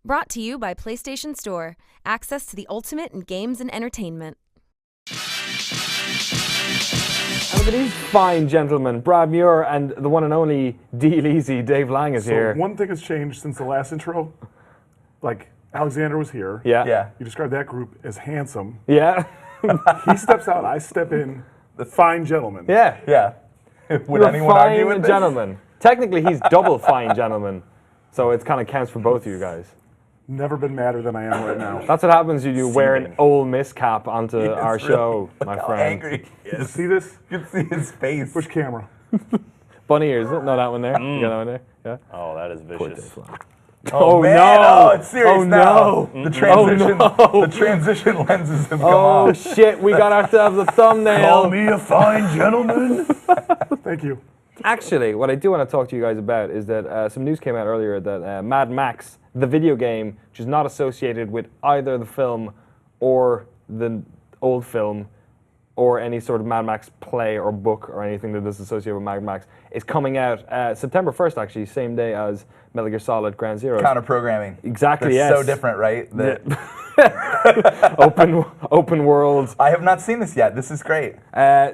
Brought to you by PlayStation Store. Access to the ultimate in games and entertainment. And look at these fine gentlemen, Brad Muir and the one and only D-Leezy, Dave Lang is here. One thing has changed since the last intro. Like, Alexander was here. Yeah. You described that group as handsome. Yeah. He steps out, I step in. The fine gentleman. Yeah. Yeah. Would You're anyone fine argue with this? gentleman. Technically, he's double fine gentleman. So it kind of counts for both of you guys. Never been madder than I am right now. That's what happens when you wear an Ole Miss cap onto our show, Look my how friend. angry he You is. see this? You can see his face. Which camera? Bunny ears, no, that one there. You got that one there? Yeah. Oh, that is vicious. Oh, man. no! Oh, it's serious Oh, now. no. The transition, Oh, no. the transition lenses have come Oh off. shit, we got ourselves a thumbnail. me a fine gentleman. Thank you. Actually, what I do want to talk to you guys about is that some news came out earlier that Mad Max, the video game, which is not associated with either the film or the old film or any sort of Mad Max play or book or anything that is associated with Mad Max, is coming out September 1st, actually, same day as Metal Gear Solid Ground Zero. Counter-programming. Exactly, They're yes. so different, right? Open world. I have not seen this yet. This is great.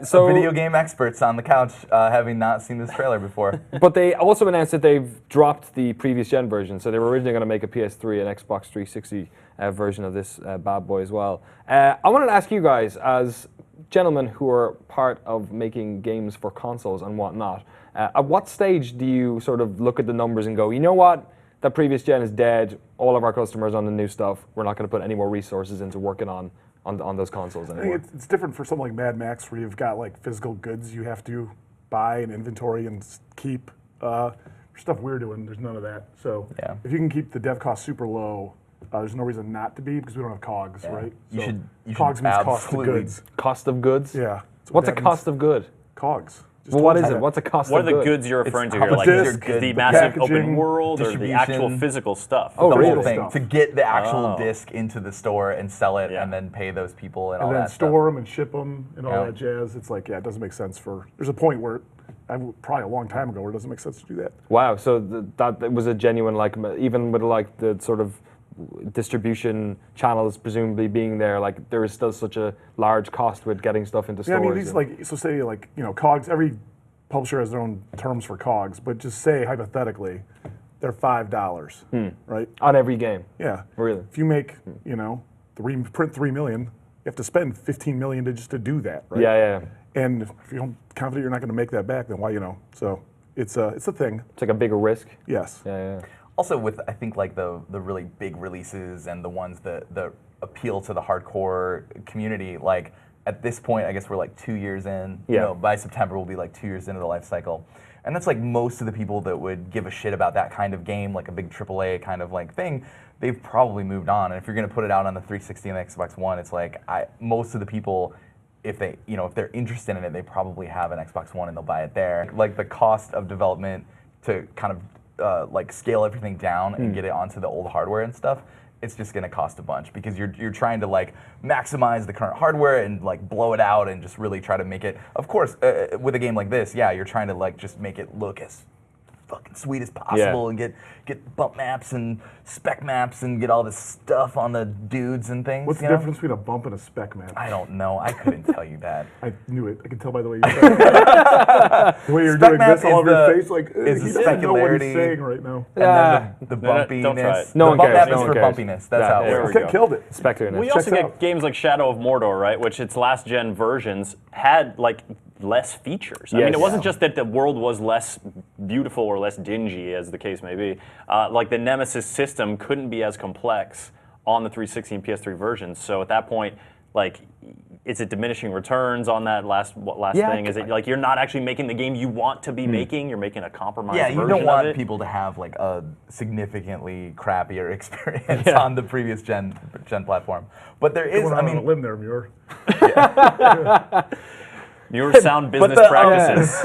So Video game experts on the couch having not seen this trailer before. But they also announced that they've dropped the previous gen version. So they were originally going to make a PS3 and Xbox 360 version of this bad boy as well. I wanted to ask you guys, as gentlemen who are part of making games for consoles and whatnot, at what stage do you sort of look at the numbers and go, you know what? That previous gen is dead. All of our customers on the new stuff. We're not going to put any more resources into working on those consoles I anymore. think it's different for something like Mad Max, where you've got like physical goods you have to buy and inventory and keep. For stuff we're doing, there's none of that. So Yeah. if you can keep the dev cost super low, there's no reason not to be, because we don't have COGS, right? You So should COGS means cost of absolutely- goods. Cost of goods? Yeah. That's What's a that cost means. of good? COGS. Just Well, what told is you. it? What's a cost What are of the good? goods you're referring to here? the Like disc, the the massive packaging, open world or the actual distribution. physical stuff? Oh, the really? whole thing Stuff. to get the actual Oh. disc into the store and sell it, Yeah. and then pay those people and all And then that store them and ship them and all Yeah. that jazz. It's like, yeah, it doesn't make sense for. There's a point where, probably a long time ago, where it doesn't make sense to do that. Wow, so that was a genuine, like, even with like the sort of distribution channels presumably being there, like there is still such a large cost with getting stuff into Yeah, stores. I mean, these like, so say like, COGS, every publisher has their own terms for COGS, but just say hypothetically, they're $5, right? on every game. Yeah. Really? If you make, print 3 million, you have to spend 15 million to do that, right? Yeah. And if you don't confident you're not going to make that back, then why, So it's a thing. It's like a bigger risk. Yes. Yeah. Also with, I think, like the really big releases and the ones that appeal to the hardcore community, like at this point, I guess we're like 2 years in. Yeah. By September, we'll be like 2 years into the life cycle. And that's like most of the people that would give a shit about that kind of game, like a big AAA kind of like thing, they've probably moved on. And if you're going to put it out on the 360 and the Xbox One, it's like most of the people, if they, if they're interested in it, they probably have an Xbox One and they'll buy it there. Like the cost of development to kind of like scale everything down and get it onto the old hardware and stuff, it's just going to cost a bunch, because you're trying to like maximize the current hardware and like blow it out and just really try to make it. Of course, with a game like this, yeah, you're trying to like just make it look as fucking sweet as possible and get bump maps and spec maps and get all this stuff on the dudes and things. What's the difference between a bump and a spec map? I don't know. I couldn't tell you that. I knew it. I can tell by the way you said it. The way you're Spec doing map this all is over your the- face, like is he the doesn't know what he's specularity. saying right now. And then the No, don't try bumpiness. it. No the one bump cares, map no is one for cares. bumpiness. That's Yeah, how it there works. we go. Killed it. Spectre. We also Checks get out. games like Shadow of Mordor, right? Which its last gen versions had like less features. I Yes. mean, it wasn't Yeah. just that the world was less beautiful or less dingy, as the case may be. Like the Nemesis system couldn't be as complex on the 360 and PS3 versions. So at that point, like, is it diminishing returns on that last Yeah, thing? Is it like you're not actually making the game you want to be making? You're making a compromised Yeah, version you don't of want it? people to have like a significantly crappier experience on the previous gen platform. But there is, Going I out on a mean, limb there, Muir. Your sound business the, practices.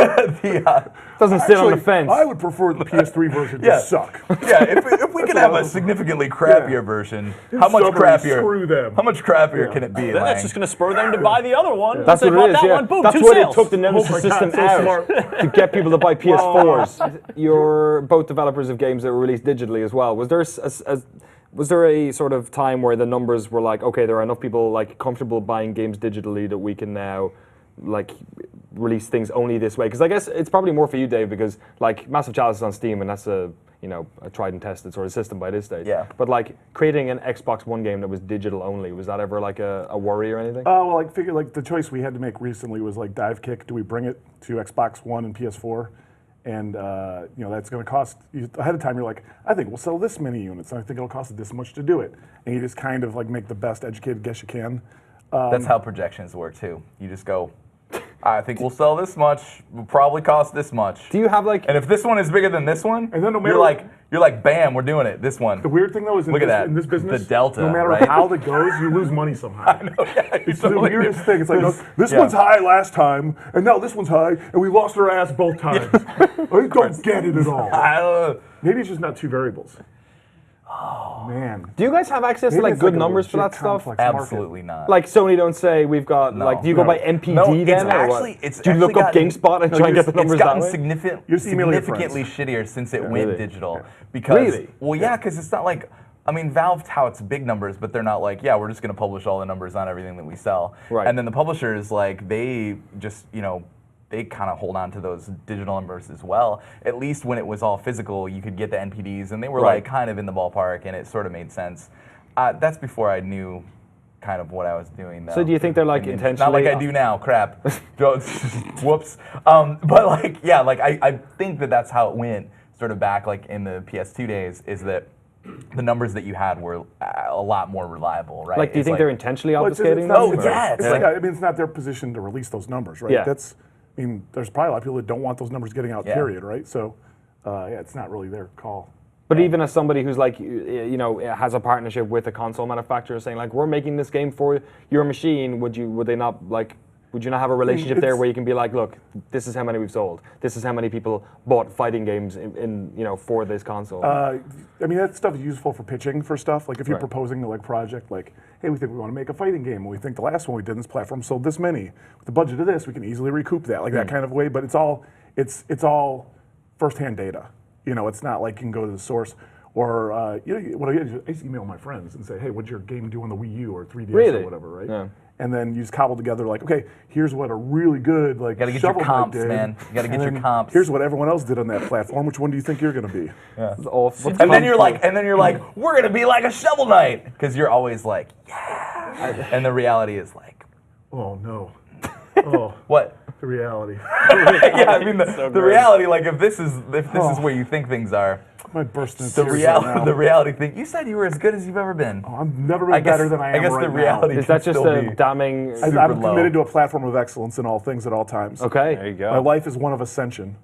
Doesn't sit on the fence. I would prefer the PS3 version Yeah. to suck. yeah, if we could have a significantly crappier version, how much Summary, crappier? screw them. How much crappier can it be? Then Lang? that's just going to spur them to buy the other one. That's Once they what it bought is, that yeah. one, boom, That's 2 what sales. it took the Nemesis Oh my system God, so out smart. to get people to buy PS4s. You're both developers of games that were released digitally as well. Was there was there a sort of time where the numbers were like, okay, there are enough people like comfortable buying games digitally that we can now like release things only this way? Because I guess it's probably more for you, Dave, because like Massive Chalice is on Steam and that's a tried and tested sort of system by this stage. Yeah. But like creating an Xbox One game that was digital only, was that ever like a worry or anything? Well, I figure like the choice we had to make recently was like dive kick. Do we bring it to Xbox One and PS4? And that's going to cost ahead of time. You're like, I think we'll sell this many units, and I think it'll cost this much to do it. And you just kind of like make the best educated guess you can. That's how projections work too. You just go, I think we'll sell this much. Will probably cost this much. Do you have like? And if this one is bigger than this one, And then no matter you're like, bam, we're doing it. This one. The weird thing though is Look at that. in this business, The delta, no matter right? how that goes, you lose money somehow. I know, yeah, It's the weirdest thing. It's like, no, this Yeah. one's high last time, and now this one's high, and we lost our ass both times. I don't get it at all. I don't know. Maybe it's just not two variables. Oh, man. Do you guys have access to Maybe like it's good like a numbers for that legit stuff? complex market. Absolutely not. Like Sony don't say we've got No. like. Do you go No. by NPD No, it's then, or actually what? it's Do you look actually up gotten- GameSpot and no, try and you're- get the numbers It's gotten that way? You're just emailing your significantly shittier since it Really? went digital. Because Really? well, yeah, because it's not like. I mean, Valve touts big numbers, but they're not like, yeah, we're just going to publish all the numbers on everything that we sell. Right. And then the publishers, like, they just, they kind of hold on to those digital numbers as well. At least when it was all physical, you could get the NPDs, and they were Right. like kind of in the ballpark, and it sort of made sense. That's before I knew kind of what I was doing. Though. So do you think they're like I mean, intentionally? Not like I do now. Crap. Whoops. But like, yeah, like I think that's how it went. Sort of back like in the PS2 days, is that the numbers that you had were a lot more reliable, right? Like, do you think they're intentionally Well, it's obfuscating? not- Oh, it's- yeah, It's it's like, like- I mean, it's not their position to release those numbers, right? Yeah. There's probably a lot of people that don't want those numbers getting out, Yeah. period, right? So, it's not really their call. But even as somebody who's like, has a partnership with a console manufacturer, saying like, we're making this game for your machine, would you not have a relationship there it's- where you can be like, look, this is how many we've sold, this is how many people bought fighting games in for this console? I mean, that stuff is useful for pitching for stuff. Like if you're Right. proposing a project, like, hey, we think we want to make a fighting game. We think the last one we did in this platform sold this many. With the budget of this, we can easily recoup that, like that kind of way. But it's all firsthand data. It's not like you can go to the source. Or what I used to email my friends and say, hey, what'd your game do on the Wii U or 3DS Really? or whatever, right? Yeah. And then you just cobble together like, okay, here's what a really good like Gotta get your Shovel Knight comps, did, man. You gotta get and your then comps. Here's what everyone else did on that platform. Which one do you think you're going to be? It's awful. And then you're like, we're gonna be like a Shovel Knight, because you're always like, yeah. And the reality is like, Oh no. Oh, what? the reality. Yeah, I mean So the great. reality, like if this is where you think things are, I might burst into the tears right reality, now. the reality thing. You said you were as good as you've ever been. Oh, I've never been better than I am guess right the reality now. Is that just still a be- damning? I'm super committed low. to a platform of excellence in all things at all times. Okay. There you My go. life is one of ascension.